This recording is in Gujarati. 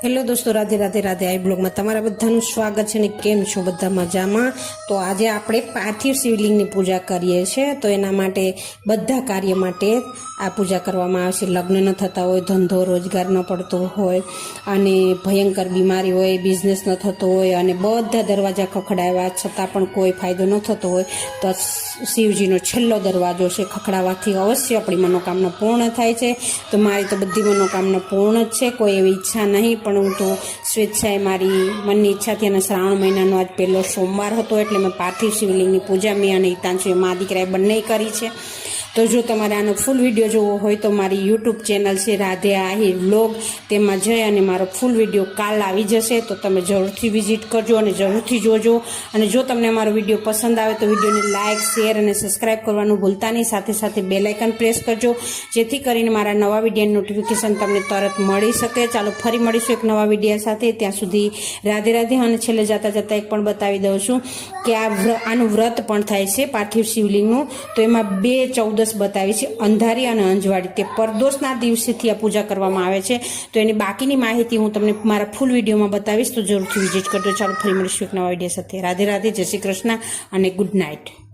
હેલો દોસ્તો, રાધે રાધે રાધે. આ બ્લોગમાં તમારા બધાનું સ્વાગત છે ને કેમ છો બધા મજામાં? તો આજે આપણે પાર્થિવ શિવલિંગની પૂજા કરીએ છીએ. તો એના માટે બધા કાર્ય માટે આ પૂજા કરવામાં આવે છે. લગ્ન ન થતા હોય, ધંધો રોજગાર ન પડતો હોય, અને ભયંકર બીમારી હોય, બિઝનેસ ન થતો હોય, અને બધા દરવાજા ખખડાવ્યા છતાં પણ કોઈ ફાયદો ન થતો હોય, તો શિવજીનો છેલ્લો દરવાજો છે. ખખડાવવાથી અવશ્ય આપણી મનોકામના પૂર્ણ થાય છે. તો મારી તો બધી મનોકામના પૂર્ણ જ છે, કોઈ એવી ઈચ્છા નહીં. પણ હું તો સ્વેચ્છાએ મારી મનની ઈચ્છાથી, અને શ્રાવણ મહિનાનો આજ પહેલો સોમવાર હતો એટલે મેં પાર્થિવ શિવલિંગની પૂજા મેં અને હિતાંશુ મા દીકરાએ બંને કરી છે. તો જો તમારે આનો ફૂલ વિડીયો જોવો હોય તો મારી યુટ્યુબ ચેનલ છે રાધે આહિર બ્લોગ, તેમાં જઈ અને મારો ફૂલ વિડીયો કાલ આવી જશે. તો તમે જરૂરથી વિઝિટ કરજો અને જરૂરથી જોજો. અને જો તમને મારો વિડીયો પસંદ આવે તો વિડીયોને લાઇક, શેર અને સબસ્ક્રાઈબ કરવાનું ભૂલતા નહીં. સાથે સાથે બેલ આઇકન પ્રેસ કરજો, જેથી કરીને મારા નવા વિડીયોની નોટિફિકેશન તમને તરત મળી શકે. ચાલો ફરી મળીશું એક નવા વિડીયો સાથે. ત્યાં સુધી રાધે રાધે. અને છેલ્લે જતાં જતાં એક પણ બતાવી દઉં છું કે આનું વ્રત પણ થાય છે પાર્થિવ શિવલિંગનું. તો એમાં 2/14 બતાવી છે, અંધારી અને અંજવાળી. તે પરદોષના દિવસેથી આ પૂજા કરવામાં આવે છે. તો એની બાકીની માહિતી હું તમને મારા ફૂલ વિડીયોમાં બતાવીશ, તો જરૂરથી વિઝિટ કરજો. ચાલો ફરી મળીશું એક નવા વિડીયો સાથે. રાધે રાધે, જય શ્રી કૃષ્ણ અને ગુડ નાઇટ.